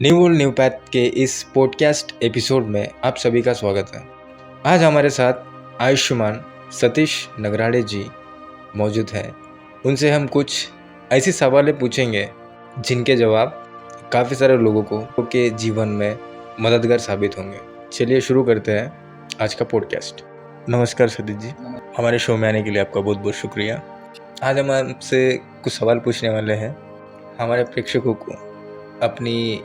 New world new path के इस podcast episode में आप सभी का स्वागत है। आज हमारे साथ आयुष्मान सतीश नगराड़े जी मौजूद हैं। उनसे हम कुछ ऐसे सवाल पूछेंगे जिनके जवाब काफ़ी सारे लोगों को के जीवन में मददगार साबित होंगे। चलिए शुरू करते हैं आज का पॉडकास्ट। नमस्कार सतीश जी, हमारे शो में आने के लिए आपका बहुत बहुत शुक्रिया। आज हम आपसे कुछ सवाल पूछने वाले हैं। हमारे प्रेक्षकों को अपनी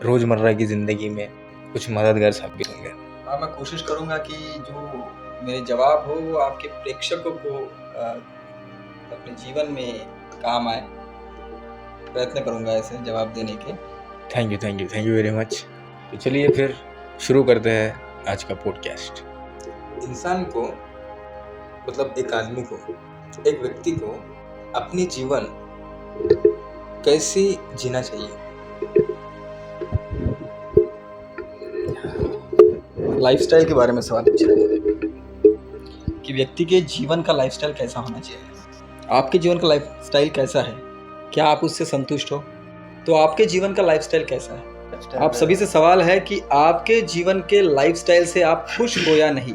रोज़मर्रा की ज़िंदगी में कुछ मददगार साबित होंगे। हाँ, मैं कोशिश करूँगा कि जो मेरे जवाब हो वो आपके प्रेक्षकों को अपने जीवन में काम आए। प्रयत्न करूँगा ऐसे जवाब देने के। Thank you very much. तो चलिए फिर शुरू करते हैं आज का पॉडकास्ट। इंसान को मतलब एक आदमी को, एक व्यक्ति को अपनी जीवन कैसे जीना चाहिए? लाइफस्टाइल के बारे में सवाल पूछ रहे हैं कि व्यक्ति के जीवन का लाइफस्टाइल कैसा होना चाहिए। आपके जीवन का लाइफस्टाइल कैसा है? क्या आप उससे संतुष्ट हो? तो आपके जीवन का लाइफस्टाइल कैसा है? आप सभी से सवाल है कि आपके जीवन के लाइफस्टाइल से आप खुश हो या नहीं।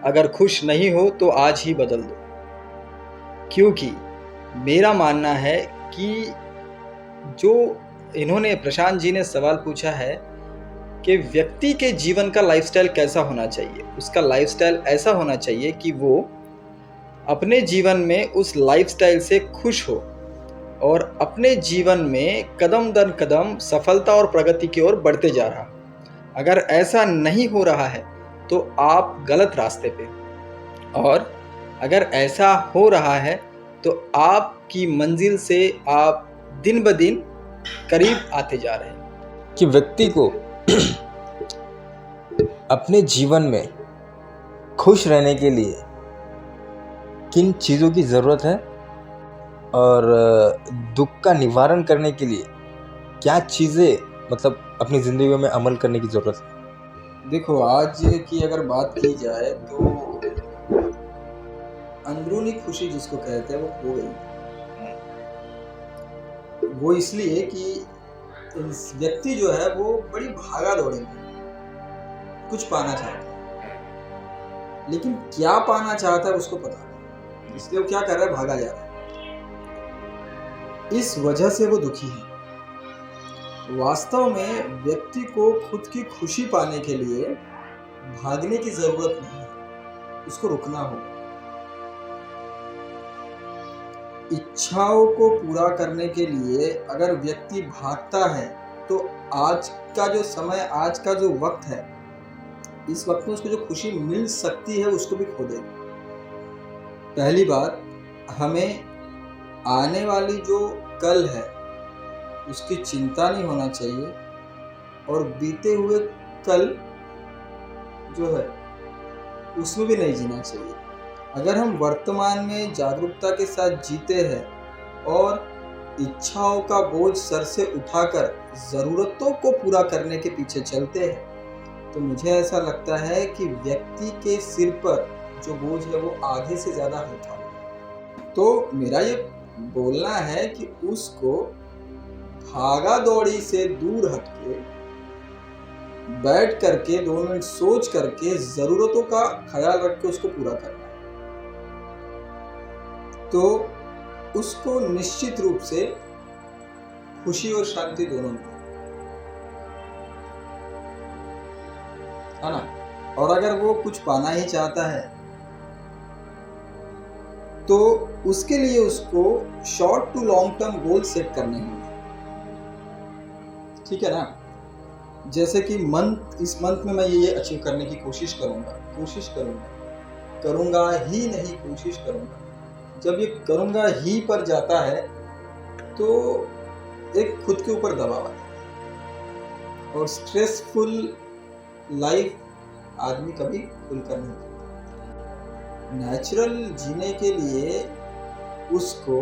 अगर खुश नहीं हो तो आज ही बदल दो, क्योंकि मेरा मानना है कि जो इन्होंने प्रशांत जी ने सवाल पूछा है कि व्यक्ति के जीवन का लाइफस्टाइल कैसा होना चाहिए, उसका लाइफस्टाइल ऐसा होना चाहिए कि वो अपने जीवन में उस लाइफस्टाइल से खुश हो और अपने जीवन में कदम दर कदम सफलता और प्रगति की ओर बढ़ते जा रहा। अगर ऐसा नहीं हो रहा है तो आप गलत रास्ते पे, और अगर ऐसा हो रहा है तो आपकी मंजिल से आप दिन ब दिन करीब आते जा रहे हैं। कि व्यक्ति को अपने जीवन में खुश रहने के लिए किन चीज़ों की ज़रूरत है और दुख का निवारण करने के लिए क्या चीज़ें मतलब अपनी ज़िंदगी में अमल करने की ज़रूरत है? देखो, आज की अगर बात की जाए तो अंदरूनी खुशी जिसको कहते हैं वो खो गई। वो इसलिए कि व्यक्ति जो है वो बड़ी भागा दौड़ी में कुछ पाना चाहता है, लेकिन क्या पाना चाहता है उसको पता नहीं, इसलिए वो क्या कर रहा है, भागा जा रहा है। इस वजह से वो दुखी है। वास्तव में व्यक्ति को खुद की खुशी पाने के लिए भागने की जरूरत नहीं है, उसको रुकना होगा। इच्छाओं को पूरा करने के लिए अगर व्यक्ति भागता है तो आज का जो समय, आज का जो वक्त है, इस वक्त में उसको जो खुशी मिल सकती है उसको भी खो देगा। पहली बात, हमें आने वाली जो कल है उसकी चिंता नहीं होना चाहिए, और बीते हुए कल जो है उसमें भी नहीं जीना चाहिए। अगर हम वर्तमान में जागरूकता के साथ जीते हैं और इच्छाओं का बोझ सर से उठाकर ज़रूरतों को पूरा करने के पीछे चलते हैं, तो मुझे ऐसा लगता है कि व्यक्ति के सिर पर जो बोझ है वो आधे से ज़्यादा हल्का है। तो मेरा ये बोलना है कि उसको भागा दौड़ी से दूर हटके बैठ करके 2 मिनट सोच करके ज़रूरतों का ख्याल रख के उसको पूरा करना है, तो उसको निश्चित रूप से खुशी और शांति दोनों मिलेगी, है ना। और अगर वो कुछ पाना ही चाहता है तो उसके लिए उसको short to long term goal set करने होंगे, ठीक है ना। जैसे कि इस मंथ में मैं ये अचीव करने की कोशिश करूंगा ही नहीं, कोशिश करूंगा। जब ये करूंगा ही पर जाता है तो एक खुद के ऊपर दबाव आता है, और स्ट्रेसफुल लाइफ आदमी कभी खुलकर नहीं जीता। नेचुरल जीने के लिए उसको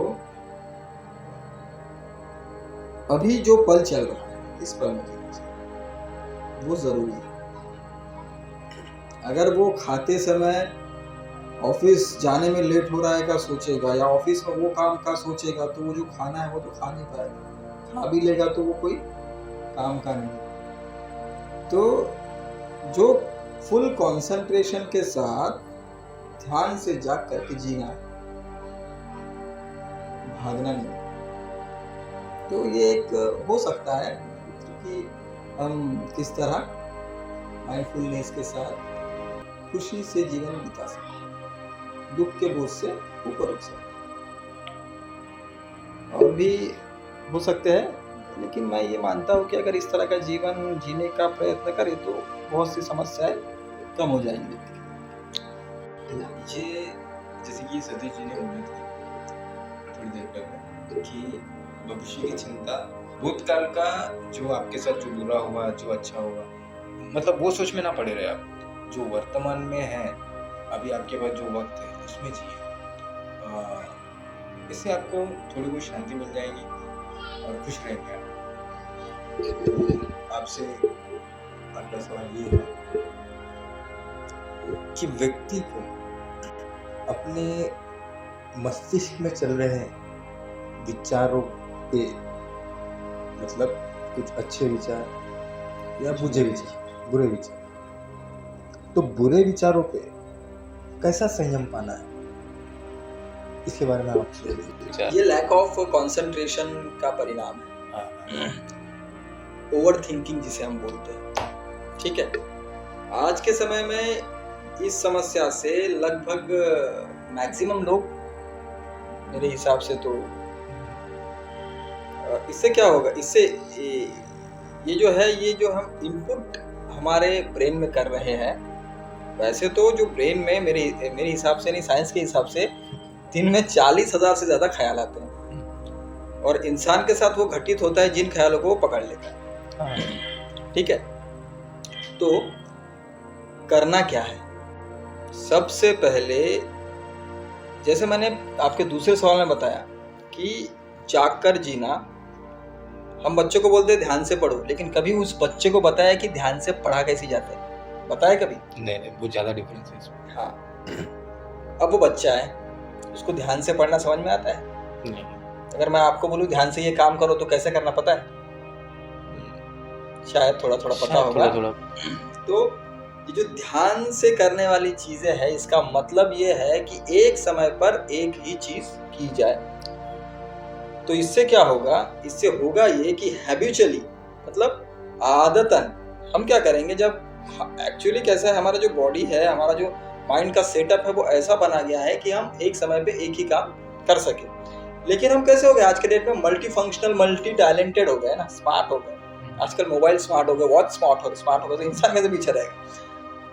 अभी जो पल चल रहा है इस पल में जीना चाहिए, वो जरूरी है। अगर वो खाते समय ऑफिस जाने में लेट हो रहा है का सोचेगा, या ऑफिस में वो काम का सोचेगा, तो वो जो खाना है वो तो खा नहीं पाएगा। खा भी लेगा तो वो कोई काम का नहीं। तो जो फुल कंसंट्रेशन के साथ ध्यान से जाग करके जीना है, भागना नहीं। तो ये एक हो सकता है कि हम किस तरह माइंडफुलनेस के साथ खुशी से जीवन बिता सकते हैं, दुख के बोझ से ऊपर उठ सकते हैं। और भी हो सकते हैं, लेकिन मैं ये मानता हूँ कि अगर इस तरह का जीवन जीने का प्रयत्न करें तो बहुत सी समस्याएं कम हो जाएंगी। ये जैसे कि सतीश जी ने बोला था थोड़ी देर पहले कि भविष्य की चिंता, भूतकाल का जो आपके साथ जो बुरा हुआ, जो अच्छा हुआ, मतलब वो सोच में ना पड़े रहे आप। जो वर्तमान में है, अभी आपके पास जो वक्त है उसमें जिए। इससे आपको थोड़ी बहुत शांति मिल जाएगी और खुश रहेंगे आप। आपसे अगला सवाल ये है कि व्यक्ति को अपने मस्तिष्क में चल रहे विचारों पे, मतलब कुछ अच्छे विचार या बुरे विचार, तो बुरे विचारों पे कैसा संयम पाना है, इसके बारे में आप ये लैक ऑफ कंसंट्रेशन का परिणाम है, ओवर थिंकिंग जिसे हम बोलते हैं। ठीक है, आज के समय में इस समस्या से लगभग मैक्सिमम लोग, मेरे हिसाब से तो इससे क्या होगा, इससे ये जो हम इनपुट हमारे ब्रेन में कर रहे हैं, वैसे तो जो ब्रेन में मेरे हिसाब से नहीं, साइंस के हिसाब से दिन में 40,000 से ज्यादा ख्याल आते हैं, और इंसान के साथ वो घटित होता है जिन ख्यालों को वो पकड़ लेता है। ठीक है, तो करना क्या है? सबसे पहले, जैसे मैंने आपके दूसरे सवाल में बताया कि जागकर जीना, हम बच्चों को बोलते हैं ध्यान से पढ़ो, लेकिन कभी उस बच्चे को बताया कि ध्यान से पढ़ा कैसे जाता है? बताया कभी? नहीं, वो ज्यादा डिफरेंस है इसमें। हाँ, अब वो बच्चा है, उसको ध्यान से पढ़ना समझ में आता है? नहीं। अगर मैं आपको बोलूं ध्यान से ये काम करो तो कैसे करना पता है? शायद थोड़ा थोड़ा पता होगा। तो ये जो ध्यान से करने वाली चीजें हैं, इसका मतलब ये है कि एक समय पर एक ही चीज की जाए। तो इससे क्या होगा? इससे होगा ये कि हैबिचुअली, मतलब आदतन हम क्या करेंगे, जब एक्चुअली कैसा है, हमारा जो बॉडी है, हमारा जो माइंड का सेटअप है, वो ऐसा बना गया है कि हम एक समय पे एक ही काम कर सके। लेकिन हम कैसे हो गए आज के डेट में? मल्टी फंक्शनल, मल्टी टैलेंटेड हो गए ना, स्मार्ट हो गए। आजकल मोबाइल स्मार्ट हो गए, वॉच स्मार्ट हो गए, तो इंसान कैसे पीछे रहेगा?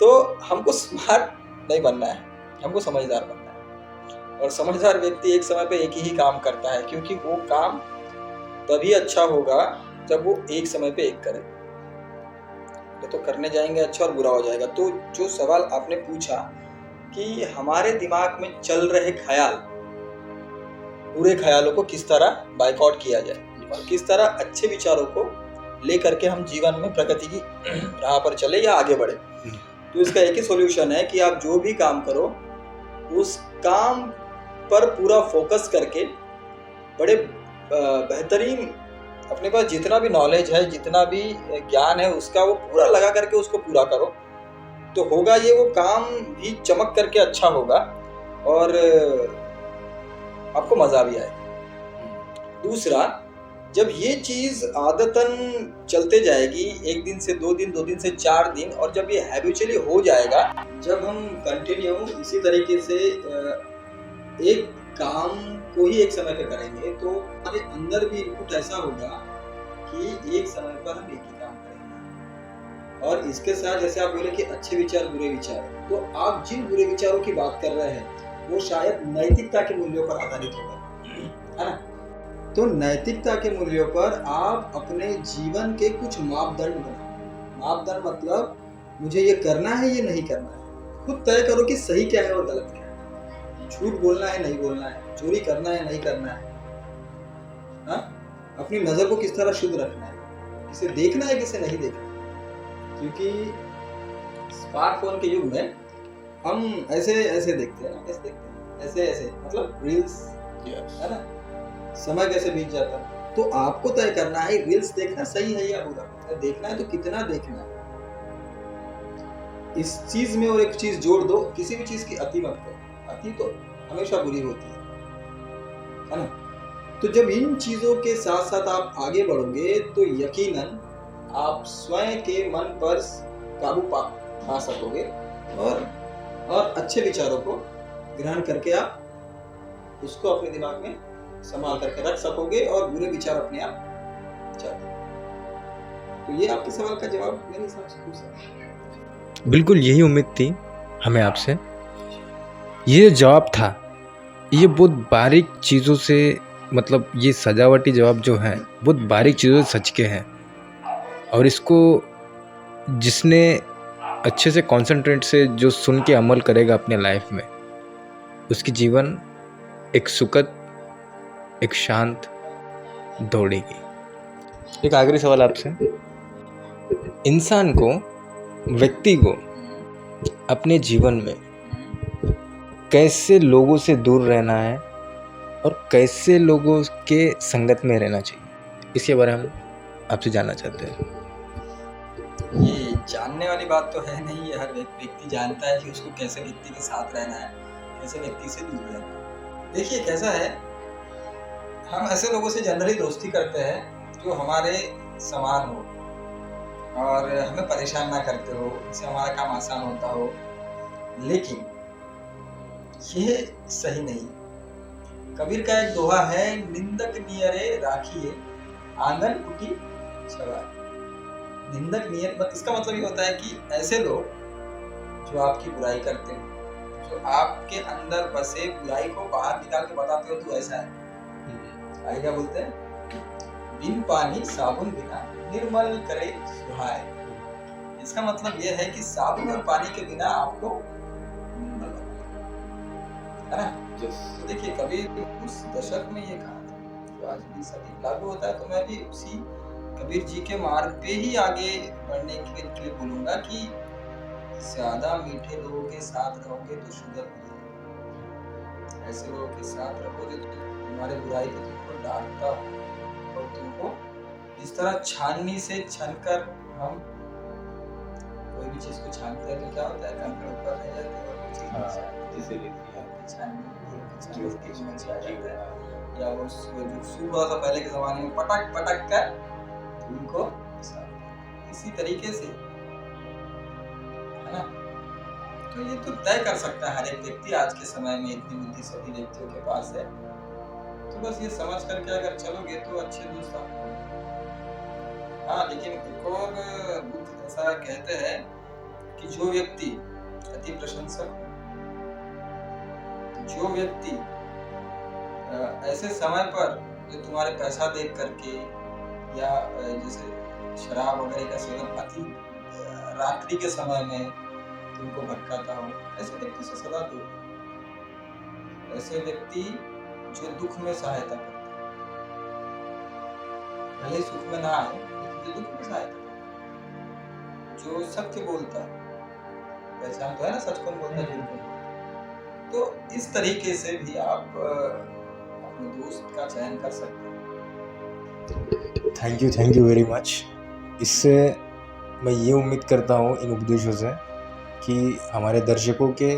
तो हमको स्मार्ट नहीं बनना है, हमको समझदार बनना है। और समझदार व्यक्ति एक समय पे एक ही काम करता है, क्योंकि वो काम तभी अच्छा होगा जब वो एक समय पे एक करे। तो करने जाएंगे अच्छा और बुरा हो जाएगा। तो जो सवाल आपने पूछा कि हमारे दिमाग में चल रहे ख्याल, बुरे ख्यालों को किस तरह बाइकआउट किया जाए और किस तरह अच्छे विचारों को लेकर के हम जीवन में प्रगति की राह पर चले या आगे बढ़े, तो इसका एक ही सॉल्यूशन है कि आप जो भी काम करो, उस काम पर पूरा फोकस करके, बड़े बेहतरीन, अपने पास जितना भी नॉलेज है, जितना भी ज्ञान है, उसका वो पूरा लगा करके उसको पूरा करो। तो होगा ये, वो काम भी चमक करके अच्छा होगा और आपको मजा भी आएगा। दूसरा, जब ये चीज आदतन चलते जाएगी, एक दिन से 2 दिन, 2 दिन से 4 दिन, और जब ये हैबिचुअली हो जाएगा, जब हम कंटिन्यू इसी तरीके से एक काम को ही एक समय पे करेंगे, तो हमारे अंदर भी इनपुट ऐसा होगा कि एक समय पर हम एक ही काम करेंगे। और इसके साथ, जैसे आप बोले कि अच्छे विचार, बुरे विचार, तो आप जिन बुरे विचारों की बात कर रहे हैं वो शायद नैतिकता के मूल्यों पर आधारित होगा, है ना? तो नैतिकता के मूल्यों पर आप अपने जीवन के कुछ मापदंड बनाओ। मापदंड मतलब मुझे ये करना है, ये नहीं करना है। खुद तय करो कि सही क्या है और गलत क्या है। झूठ बोलना है, नहीं बोलना है, चोरी करना है, नहीं करना है, हाँ? अपनी नजर को किस तरह शुद्ध रखना है, किसे देखना है, किसे नहीं देखना। क्योंकि स्मार्टफोन के युग में हम ऐसे देखते हैं, ऐसे मतलब रील्स, है ना? समय कैसे बीत जाता है। तो आपको तय करना है रील्स देखना सही है या बुरा। देखना है तो कितना देखना है इस चीज में। और एक चीज जोड़ दो, किसी भी चीज की अति मत करो। अति तो हमेशा बुरी होती है ना। तो जब इन चीजों के साथ साथ आप आगे बढ़ोगे तो यकीनन आप स्वयं के मन पर काबू पा सकोगे और अच्छे विचारों को ग्रहण करके आप उसको अपने दिमाग में संभाल करके रख सकोगे और बुरे विचार अपने आप जाते। तो ये आपके सवाल का जवाब मेरे हिसाब से पूछ सकते। बिल्कुल यही उम्मीद थी हमें आपसे। ये जो जवाब था ये बहुत बारीक चीज़ों से, मतलब ये सजावटी जवाब जो है बहुत बारीक चीज़ों से सच के हैं, और इसको जिसने अच्छे से कंसंट्रेट से जो सुन के अमल करेगा अपने लाइफ में, उसकी जीवन एक सुखद, एक शांत दौड़ेगी। एक आखिरी सवाल आपसे, इंसान को, व्यक्ति को अपने जीवन में कैसे लोगों से दूर रहना है और कैसे लोगों के संगत में रहना चाहिए, इसके बारे में हम आपसे जानना चाहते हैं। ये जानने वाली बात तो है नहीं, ये हर व्यक्ति जानता है कि उसको कैसे व्यक्ति के साथ रहना है, कैसे व्यक्ति से दूर रहना है। देखिए कैसा है, हम ऐसे लोगों से जनरली दोस्ती करते हैं जो हमारे समान हो और हमें परेशान ना करते हो, इससे हमारा काम आसान होता हो। लेकिन ये सही नहीं। कबीर का एक दोहा है, निंदक नियरे राखिए आंगन कुटी छवाए। निंदक नियर, इसका मतलब ये होता है कि ऐसे लोग जो आपकी बुराई करते हैं, जो आपके अंदर बसे बुराई को बाहर निकाल के बताते हो तू ऐसा है, आगे क्या बोलते हैं, बिन पानी साबुन बिना निर्मल करे सुहाए। इसका मतलब यह है कि साबुन और पानी के बिना आपको निर्मल है ना। तो देखिए कबीर उस दशक में ये कहा था जो आज भी सभी लागू होता है। तो मैं भी उसी कबीर जी के मार्ग पे ही आगे बढ़ने के लिए बोलूंगा कि ज्यादा मीठे लोगों के साथ रहोगे तो शुगर हो जाएगा। ऐसे लोगों के साथ रहोगे तो तुम्हारे बुराई पे तुमको डांटता हो और तुमको जिस तरह छाननी से छनकर हम कोई भी चीज को छानते हैं तो क्या होता है, कंकड़ ऊपर रह जाते हैं और या वो जो सूप था पहले के जमाने में पटक पटक कर उनको, इसी तरीके से है ना। तो ये तो तय कर सकता है हर एक व्यक्ति आज के समय में, इतनी बुद्धि सभी व्यक्तियों के पास है। तो बस ये समझ करके अगर चलोगे तो अच्छे दोस्त आपको। हाँ लेकिन एक और बुद्ध ऐसा कहते हैं कि जो व्यक्ति अति प्रशंसक, जो व्यक्ति ऐसे समय पर जो तुम्हारे पैसा देख करके या जैसे शराब वगैरह का सेवन अति रात्रि के समय में तुमको भटकाता हो, ऐसे व्यक्ति से सदा दूर। ऐसे व्यक्ति जो दुख में सहायता करता है, भले सुख में ना आए लेकिन जो दुख में सहायता करता है, जो सत्य बोलता है, पहचान तो है ना सच कौन बोलता है, झूठ कौन। तो इस तरीके से भी आप अपने दोस्त का चयन कर सकते हैं। Thank you very much. इससे मैं ये उम्मीद करता हूँ इन उपदेशों से कि हमारे दर्शकों के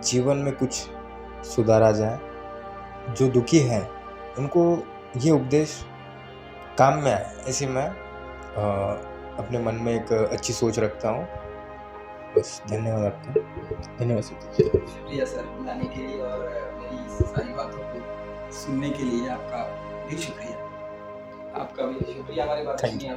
जीवन में कुछ सुधारा जाए। जो दुखी हैं उनको ये उपदेश काम में आए, ऐसे मैं अपने मन में एक अच्छी सोच रखता हूँ। बस धन्यवाद आपका। धन्यवाद सर। शुक्रिया सर बुलाने के लिए और मेरी सारी बातों को सुनने के लिए आपका भी शुक्रिया। आपका भी शुक्रिया हमारी बात सुनिए।